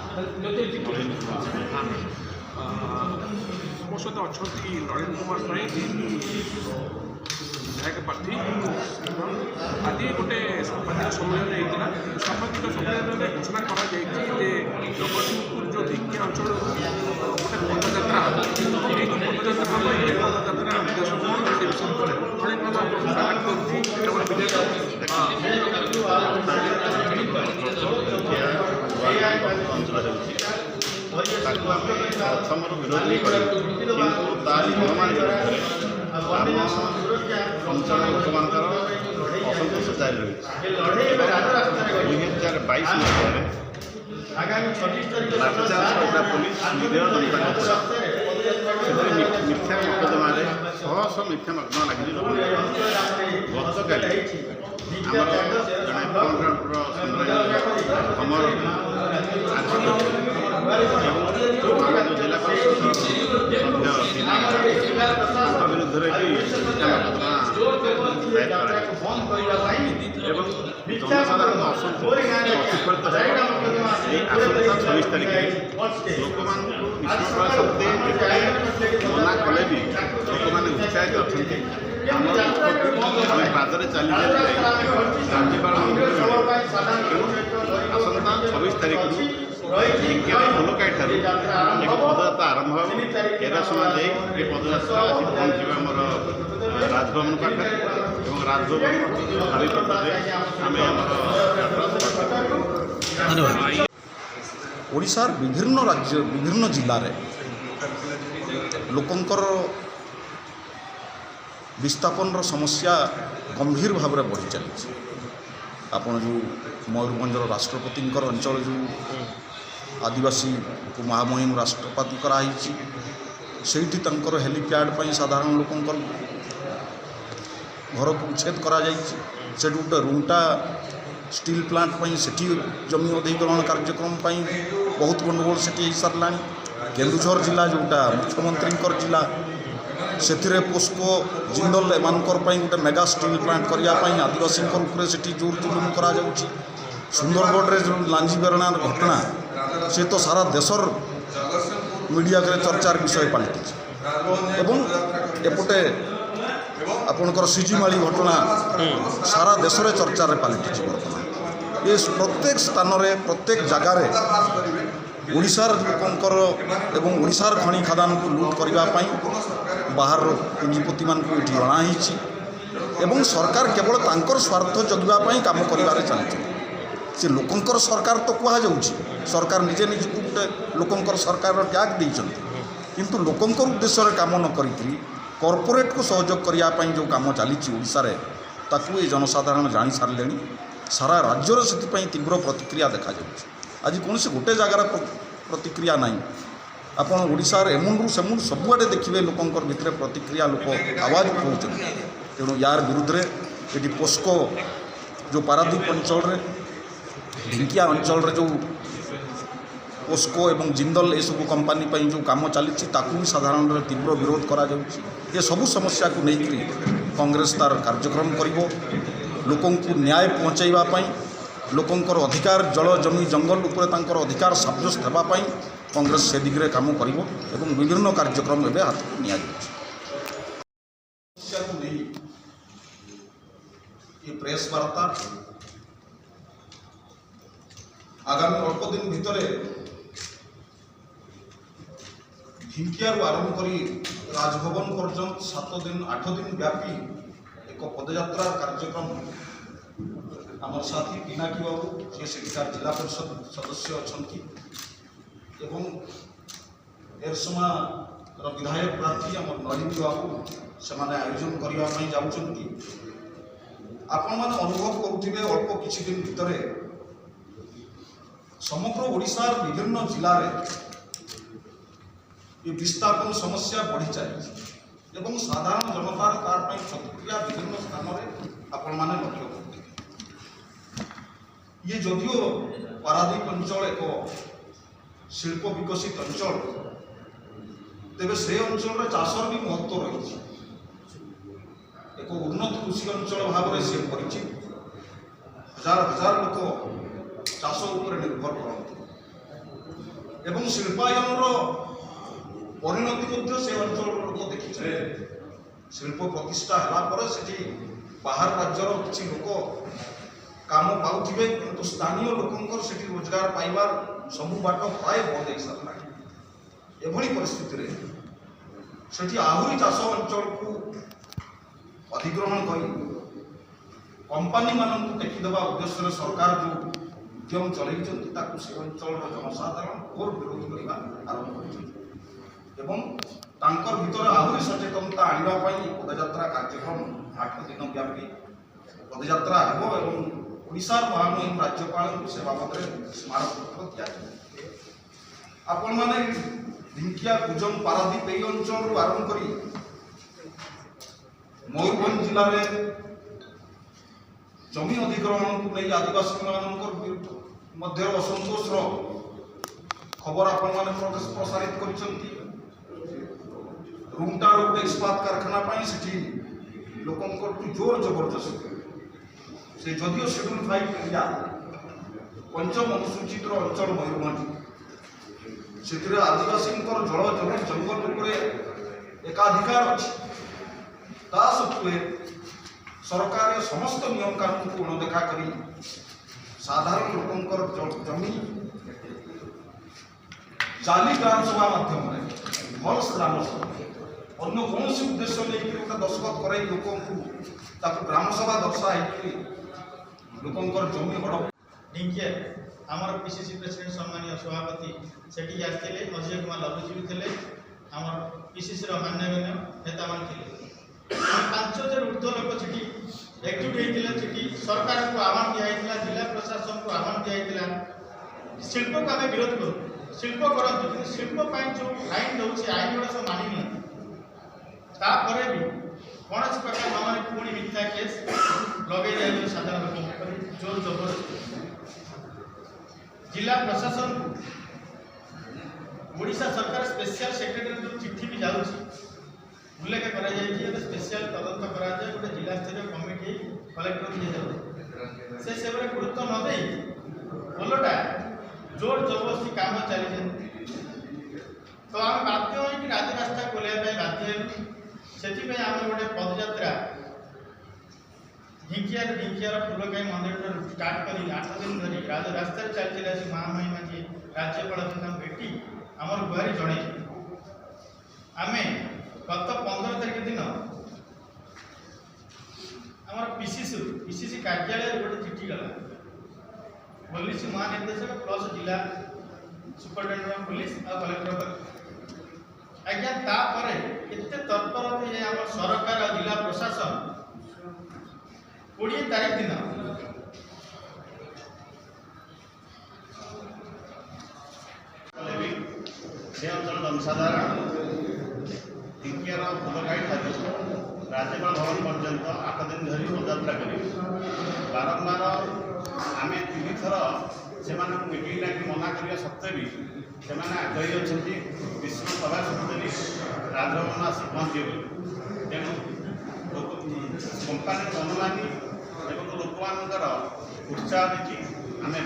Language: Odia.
ମୋ ସହିତ ଅଛନ୍ତି ନଳିନ କୁମାର ସ୍ୱାଇଁ ବିଧାୟକ ପ୍ରାର୍ଥୀ। ଆଜି ଗୋଟେ ସାମ୍ବାଦିକ ସମ୍ମିଳନୀ ହେଇଥିଲା। ସାମ୍ବାଦିକ ସମ୍ମିଳନୀରେ ଘୋଷଣା କରାଯାଇଛି ଯେ ଜଗତସିଂହପୁର ଯେଉଁ ଢିଙ୍କିଆ ଅଞ୍ଚଳରୁ ଗୋଟେ ପଦଯାତ୍ରା ହେବ। ଏଇ ଯେଉଁ ପଦଯାତ୍ରା ହେବ ଏହି ପଦଯାତ୍ରାର ଉଦ୍ଦେଶ୍ୟ କ'ଣ ସେ ବିଷୟରେ ନଳିନ କୁମାର ସ୍ୱାଗତ କରୁଛି। କେବଳ ବିଜେପି ତାକୁ ଆମେ ପ୍ରଥମରୁ ବିରୋଧ ବି କରିବୁ, କିନ୍ତୁ ତାରି ନିୟମାନ ବିରୁଦ୍ଧରେ ଆମ ଅଞ୍ଚଳ ଲୋକମାନଙ୍କର ଅସନ୍ତୋଷ ଜାରି ରହିଛି। 2022 ମସିହାରେ ଲାଠିଚାର୍ଜ ପୋଲିସ ନିରୀହ ଜନତାଙ୍କ ସେଥିରେ ମିଥ୍ୟା ମକଦ୍ଦମାରେ ଶହ ମିଥ୍ୟା ମକଦ୍ଦମା ଲାଗିଛି ଲୋକଙ୍କୁ। ଗତକାଲି ଆମର ଜଣେ ଫ୍ରଣ୍ଟର ଖମର ଏବଂ ଜିଲ୍ଲା ପରିଷଦ ସଭ୍ୟ ତାଙ୍କ ବିରୁଦ୍ଧରେ ବି ମିଥ୍ୟା ମକଦ୍ଦମା ଦାୟର କରାଯାଇଛି ଏବଂ ଜନସାଧାରଣ ଅସନ୍ତୋଷ ପ୍ରତିଫଳିତ ହେବ। ଏହି ଆସନ୍ତା 26 ତାରିଖରେ ଲୋକମାନଙ୍କୁ ବିଶୃଙ୍ଖଳା ସତ୍ତ୍ୱେ ଯେତେ ମନା କଲେ ବି ଲୋକମାନେ ଉତ୍ସାହିତ ଅଛନ୍ତି। ଆମର ଆମେ ପାଦରେ ଚାଲି ରାଜ୍ୟପାଳ ତେଣୁ ଆସନ୍ତା 26 ତାରିଖରୁ ଢିଙ୍କିଆର ଫୁଲକାଇଠାରୁ ଏକ ପଦଯାତ୍ରା ଆରମ୍ଭ ହେବ। ଏରସମା ଯାଇ ଏ ପଦଯାତ୍ରା ଆସି ପହଞ୍ଚିବ ଆମର ରାଜଭବନ ପାଖରେ ଏବଂ ରାଜଭବନ ଚାରିପଟେ ଆମେ ଆମର ଧନ୍ୟବାଦ। ଓଡ଼ିଶାର ବିଭିନ୍ନ ରାଜ୍ୟ ବିଭିନ୍ନ ଜିଲ୍ଲାରେ ଲୋକଙ୍କର ବିସ୍ଥାପନର ସମସ୍ୟା ଗମ୍ଭୀର ଭାବରେ ବଢ଼ି ଚାଲିଛି। ଆପଣ ଯେଉଁ ମୟୂରଭଞ୍ଜର ରାଷ୍ଟ୍ରପତିଙ୍କର ଅଞ୍ଚଳ ଯେଉଁ ଆଦିବାସୀକୁ ମହାମହିମ ରାଷ୍ଟ୍ରପତି କରାହେଇଛି, ସେଇଠି ତାଙ୍କର ହେଲିପ୍ୟାଡ଼୍ ପାଇଁ ସାଧାରଣ ଲୋକଙ୍କର ଘରକୁ ଉଚ୍ଛେଦ କରାଯାଇଛି। ସେଠି ଗୋଟେ ରୁଣ୍ଟା ଷ୍ଟିଲ୍ ପ୍ଲାଣ୍ଟ ପାଇଁ ସେଠି ଜମି ଅଧିଗ୍ରହଣ କାର୍ଯ୍ୟକ୍ରମ ପାଇଁ ବହୁତ ଗଣ୍ଡଗୋଳ ସେଠି ହେଇସାରିଲାଣି। କେନ୍ଦୁଝର ଜିଲ୍ଲା ଯେଉଁଟା ମୁଖ୍ୟମନ୍ତ୍ରୀଙ୍କର ଜିଲ୍ଲା, ସେଥିରେ ପୋସ୍କୋ ଜିନ୍ଦଲ ଏମାନଙ୍କର ପାଇଁ ଗୋଟେ ମେଗା ଷ୍ଟିଲ୍ ପ୍ଲାଣ୍ଟ କରିବା ପାଇଁ ଆଦିବାସୀଙ୍କ ଉପରେ ସେଠି ଜୋର ଜୁଲୁମ କରାଯାଉଛି। ସୁନ୍ଦରଗଡ଼ରେ ଯେଉଁ ଲାଞ୍ଜି ବେରଣାର ଘଟଣା, ସେ ତ ସାରା ଦେଶର ମିଡ଼ିଆରେ ଚର୍ଚ୍ଚାର ବିଷୟ ପାଲଟିଛି। ଏବଂ ଏପଟେ ଆପଣଙ୍କର ସିଜିମାଳି ଘଟଣା ସାରା ଦେଶରେ ଚର୍ଚ୍ଚାରେ ପାଲଟିଛି। ବର୍ତ୍ତମାନ ଏ ପ୍ରତ୍ୟେକ ସ୍ଥାନରେ ପ୍ରତ୍ୟେକ ଜାଗାରେ ଓଡ଼ିଶାର ଲୋକଙ୍କର ଏବଂ ଓଡ଼ିଶାର ଖଣି ଖାଦାନକୁ ଲୁଟ୍ କରିବା ପାଇଁ ବାହାରର ପୁଞ୍ଜିପତିମାନଙ୍କୁ ଏଠି ଅଣାହେଇଛି ଏବଂ ସରକାର କେବଳ ତାଙ୍କର ସ୍ୱାର୍ଥ ଜଗିବା ପାଇଁ କାମ କରିବାରେ ଚାଲିଛନ୍ତି। ସେ ଲୋକଙ୍କର ସରକାର ତ କୁହାଯାଉଛି, ସରକାର ନିଜେ ନିଜକୁ ଗୋଟେ ଲୋକଙ୍କର ସରକାରର ଟ୍ୟାଗ୍ ଦେଇଛନ୍ତି, କିନ୍ତୁ ଲୋକଙ୍କର ଉଦ୍ଦେଶ୍ୟରେ କାମ ନ କରିକି କର୍ପୋରେଟ୍କୁ ସହଯୋଗ କରିବା ପାଇଁ ଯେଉଁ କାମ ଚାଲିଛି ଓଡ଼ିଶାରେ, ତାକୁ ଏ ଜନସାଧାରଣ ଜାଣିସାରିଲେଣି। ସାରା ରାଜ୍ୟରେ ସେଥିପାଇଁ ତୀବ୍ର ପ୍ରତିକ୍ରିୟା ଦେଖାଯାଉଛି। ଆଜି କୌଣସି ଗୋଟେ ଜାଗାର ପ୍ରତିକ୍ରିୟା ନାହିଁ। ଆପଣ ଓଡ଼ିଶାର ଏମୁଣ୍ଡରୁ ସେମୁଣ୍ଡ ସବୁଆଡ଼େ ଦେଖିବେ ଲୋକଙ୍କର ଭିତରେ ପ୍ରତିକ୍ରିୟା, ଲୋକ ଆୱାଜ ଉଠାଉଛନ୍ତି। ତେଣୁ ୟାର ବିରୁଦ୍ଧରେ ଏଠି ପୋସ୍କୋ ଯେଉଁ ପାରାଦ୍ୱୀପ ଅଞ୍ଚଳରେ ଢିଙ୍କିଆ ଅଞ୍ଚଳରେ ଯେଉଁ ପୋସ୍କୋ ଏବଂ ଜିନ୍ଦଲ ଏସବୁ କମ୍ପାନୀ ପାଇଁ ଯେଉଁ କାମ ଚାଲିଛି, ତାକୁ ବି ସାଧାରଣରେ ତୀବ୍ର ବିରୋଧ କରାଯାଉଛି। ଏସବୁ ସମସ୍ୟାକୁ ନେଇକରି କଂଗ୍ରେସ ତାର କାର୍ଯ୍ୟକ୍ରମ କରିବ। ଲୋକଙ୍କୁ ନ୍ୟାୟ ପହଞ୍ଚାଇବା ପାଇଁ, ଲୋକଙ୍କର ଅଧିକାର ଜଳ ଜମି ଜଙ୍ଗଲ ଉପରେ ତାଙ୍କର ଅଧିକାର ସାବ୍ୟସ୍ତ ହେବା ପାଇଁ କଂଗ୍ରେସ ସେ ଦିଗରେ କାମ କରିବ ଏବଂ ବିଭିନ୍ନ କାର୍ଯ୍ୟକ୍ରମ ଏବେ ହାତକୁ ନିଆଯାଉଛି। ସମସ୍ୟାକୁ ନେଇ ଏ ପ୍ରେସ୍ ବାର୍ତ୍ତା ଆଗାମୀ ଅଳ୍ପ ଦିନ ଭିତରେ ଢିଙ୍କିଆରୁ ଆରମ୍ଭ କରି ରାଜଭବନ ପର୍ଯ୍ୟନ୍ତ 7 ଦିନ 8 ଦିନ ବ୍ୟାପୀ ଏକ ପଦଯାତ୍ରା କାର୍ଯ୍ୟକ୍ରମ ଆମର ସାଥୀ ପିନାକୀ ବାବୁ, ଯିଏ ସେଠିକାର ଜିଲ୍ଲା ପରିଷଦ ସଦସ୍ୟ ଅଛନ୍ତି, ଏବଂ ଏରସମାର ବିଧାୟକ ପ୍ରାର୍ଥୀ ଆମର ନଳିନ ବାବୁ, ସେମାନେ ଆୟୋଜନ କରିବା ପାଇଁ ଯାଉଛନ୍ତି। ଆପଣମାନେ ଅନୁଭବ କରୁଥିବେ ଅଳ୍ପ କିଛି ଦିନ ଭିତରେ ସମଗ୍ର ଓଡ଼ିଶାର ବିଭିନ୍ନ ଜିଲ୍ଲାରେ ଏ ବିସ୍ଥାପନ ସମସ୍ୟା ବଢ଼ି ଚାଲିଛି ଏବଂ ସାଧାରଣ ଜନତାର ତାର ପାଇଁ ପ୍ରତିକ୍ରିୟା ବିଭିନ୍ନ ସ୍ଥାନରେ ଆପଣମାନେ ଲକ୍ଷ୍ୟ କରୁଥିବେ। ଇଏ ଯଦିଓ ପାରାଦ୍ୱୀପ ଅଞ୍ଚଳ ଏକ ଶିଳ୍ପ ବିକଶିତ ଅଞ୍ଚଳ, ତେବେ ସେ ଅଞ୍ଚଳରେ ଚାଷର ବି ମହତ୍ତ୍ୱ ରହିଛି। ଏକ ଉନ୍ନତ କୃଷି ଅଞ୍ଚଳ ଭାବରେ ସେ ପରିଚିତ। ହଜାର ହଜାର ଲୋକ ଚାଷ ଉପରେ ନିର୍ଭର କରନ୍ତି। ଏବଂ ଶିଳ୍ପାୟନର ପରିଣତି ମଧ୍ୟ ସେ ଅଞ୍ଚଳର ଲୋକ ଦେଖିଛନ୍ତି। ଶିଳ୍ପ ପ୍ରତିଷ୍ଠା ହେଲା ପରେ ସେଠି ବାହାର ରାଜ୍ୟର କିଛି ଲୋକ କାମ ପାଉଥିବେ, କିନ୍ତୁ ସ୍ଥାନୀୟ ଲୋକଙ୍କର ସେଠି ରୋଜଗାର ପାଇବାର ସବୁ ବାଟ ପ୍ରାୟ ବନ୍ଦ ହେଇସାରିଲାଣି। ଏଭଳି ପରିସ୍ଥିତିରେ ସେଠି ଆହୁରି ଚାଷ ଅଞ୍ଚଳକୁ ଅଧିଗ୍ରହଣ କରି କମ୍ପାନୀମାନଙ୍କୁ ଟେକିଦେବା ଉଦ୍ଦେଶ୍ୟରେ ସରକାର ଯେଉଁ ଉଦ୍ୟମ ଚଳାଇଛନ୍ତି ତାକୁ ସେ ଅଞ୍ଚଳର ଜନସାଧାରଣ ଘୋର ବିରୋଧ କରିବା ଆରମ୍ଭ କରିଛନ୍ତି ଏବଂ ତାଙ୍କର ଭିତରେ ଆହୁରି ସଚେତନତା ଆଣିବା ପାଇଁ ପଦଯାତ୍ରା କାର୍ଯ୍ୟକ୍ରମ 8 ଦିନ ବ୍ୟାପୀ ପଦଯାତ୍ରା ହେବ ଏବଂ ଓଡ଼ିଶାର ମହାମହିମ ରାଜ୍ୟପାଳଙ୍କୁ ସେ ବାବଦରେ ସ୍ମାରକପତ୍ର ଦିଆଯିବ। ଆପଣମାନେ ଢିଙ୍କିଆ, କୁଜଙ୍ଗ, ପାରାଦୀପ ଏହି ଅଞ୍ଚଳରୁ ଆରମ୍ଭ କରି ମୟୂରଭଞ୍ଜ ଜିଲ୍ଲାରେ ଜମି ଅଧିଗ୍ରହଣକୁ ନେଇ ଆଦିବାସୀମାନଙ୍କର ମଧ୍ୟରେ ଅସନ୍ତୋଷର ଖବର ଆପଣମାନେ ପ୍ରସାରିତ କରିଛନ୍ତି। ରୁମଟାର ଗୋଟେ ଇସ୍ପାତ କାରଖାନା ପାଇଁ ସେଠି ଲୋକଙ୍କଠୁ ଜୋର ଜବରଦସ୍ତି ସେ ଯଦିଓ ସେଡ୍ୟୁଲ୍ 5 ଏରିଆ ପଞ୍ଚମ ଅନୁସୂଚିତର ଅଞ୍ଚଳ ମୟୂରଭଞ୍ଜ, ସେଥିରେ ଆଦିବାସୀଙ୍କର ଜଳ ଜମି ଜଙ୍ଗଲ ଉପରେ ଏକାଧିକାର ଅଛି। ତା ସତ୍ତ୍ୱେ ସରକାର ସମସ୍ତ ନିୟମ କାନୁନକୁ ଅଣଦେଖା କରି ସାଧାରଣ ଲୋକଙ୍କର ଜମି ଜାଲି ଗ୍ରାମସଭା ମାଧ୍ୟମରେ ଭଲସ ଗ୍ରାମସଭା ଅନ୍ୟ କୌଣସି ଉଦ୍ଦେଶ୍ୟ ନେଇକି ଗୋଟେ ଦସ୍ତଖତ କରାଇ ଲୋକଙ୍କୁ ତାକୁ ଗ୍ରାମସଭା ଦର୍ଶାଇକି ଲୋକଙ୍କର ଜମି ହଡପ। ଢିଙ୍କିଆ ଆମର ପିସିସି ପ୍ରେସିଡେଣ୍ଟ ସମ୍ମାନୀୟ ସଭାପତି ସେଠିକି ଆସିଥିଲେ, ଅଜୟ କୁମାର ଲଘୁଜୀବୀ ଥିଲେ, ଆମର ପିସିସିର ମାନ୍ୟଗଣ୍ୟ ନେତାମାନେ ଥିଲେ। 5000 ଉର୍ଦ୍ଧ୍ୱ ଲୋକ ସେଠି ଏକଜୁଟ ହେଇଥିଲେ। ସେଠି ସରକାରଙ୍କୁ ଆହ୍ୱାନ ଦିଆଯାଇଥିଲା, ଜିଲ୍ଲା ପ୍ରଶାସନକୁ ଆହ୍ୱାନ ଦିଆଯାଇଥିଲା, ଶିଳ୍ପକୁ ଆମେ ବିରୋଧ କରୁ, ଶିଳ୍ପ କରନ୍ତୁ, କିନ୍ତୁ ଶିଳ୍ପ ପାଇଁ ଯେଉଁ ଆଇନ ଦେଉଛି ଆଇନ ଗୁଡ଼ା ସବୁ ମାନି ନିଅନ୍ତୁ। ତାପରେ ବି କୌଣସି ପ୍ରକାର ଭାବରେ ପୁଣି ମିଥ୍ୟା କେସ୍ ଲଗେଇ ଦିଆଯାଉଛି ସାଧାରଣ ଲୋକଙ୍କ ଉପରେ ଜୋର ଜବରଦସ୍ତି। ଜିଲ୍ଲା ପ୍ରଶାସନକୁ ଓଡ଼ିଶା ସରକାର ସ୍ପେଶିଆଲ ସେକ୍ରେଟାରୀ ଯେଉଁ ଚିଠି ବି ଯାଉଛି ଉଲ୍ଲେଖ କରାଯାଇଛି, ଗୋଟେ ସ୍ପେଶିଆଲ ତଦନ୍ତ କରାଯାଏ, ଗୋଟେ ଜିଲ୍ଲା ସ୍ତରୀୟ କମିଟି କଲେକ୍ଟରକୁ ଦିଆଯାଉଛି। ସେଭଳି ଗୁରୁତ୍ୱ ନ ଦେଇ ଓଲଟା ଜୋର ଜବରଦସ୍ତି କାମ ଚାଲିଛନ୍ତି। ତ ଆମେ ବାଧ୍ୟ ହୋଇକି ରାଜରାସ୍ତା ଖୋଲିବା ପାଇଁ ବାଧ୍ୟ ହେଲୁ। ସେଥିପାଇଁ ଆମେ ଗୋଟେ ପଦଯାତ୍ରା ଢିଙ୍କିଆର ଫୁଲକାଇ ମନ୍ଦିରଠାରୁ ଷ୍ଟାର୍ଟ କରି 8 ଦିନ ଧରି ରାଜରାସ୍ତାରେ ଚାଲିଥିଲେ। ଆସି ମହାମହିମ ଯିଏ ରାଜ୍ୟପାଳ ତାଙ୍କୁ ଭେଟି ଆମର ଗୁହାରି ଜଣାଇଛୁ। ଆମେ ଗତ 15 ତାରିଖ ଦିନ ଆମର ପିସିସି କାର୍ଯ୍ୟାଳୟରେ ଗୋଟେ ଚିଠି ଗଲା, ପୋଲିସ ମହାନିର୍ଦ୍ଦେଶକ ପ୍ଲସ୍ ଜିଲ୍ଲା ସୁପରିଟେଣ୍ଡେଣ୍ଟ ଅଫ୍ ପୋଲିସ ଆଉ କଲେକ୍ଟର। ଆଜ୍ଞା ତାପରେ ଏତେ ତତ୍ପରତା ଯେ ଆମର ସରକାର ଆଉ ଜିଲ୍ଲା ପ୍ରଶାସନ 20 ତାରିଖ ଦିନ ସେ ଅଞ୍ଚଳ ଜନସାଧାରଣ ଢିଙ୍କିଆର ଫୁଲକାଇ ଠାରୁ ରାଜ୍ୟପାଳ ଭବନ ପର୍ଯ୍ୟନ୍ତ 8 ଦିନ ଧରି ପଦଯାତ୍ରା କରିବେ। ବାରମ୍ବାର ଆମେ 3 ଥର ସେମାନଙ୍କୁ ମିଟିଂ ଡାକି ମନା କରିବା ସତ୍ତ୍ୱେ ବି ସେମାନେ ଆଗ୍ରହୀ ଅଛନ୍ତି ବିଶ୍ୱ ସଭା ସତ୍ତ୍ୱେ ବି ରାଜଭବନ ଆସି ପହଞ୍ଚିବେ ବୋଲି। ତେଣୁ କମ୍ପାନୀର ଅନୁମାନି ଏବଂ ଲୋକମାନଙ୍କର ଉତ୍ସାହ ଦେଖି ଆମେ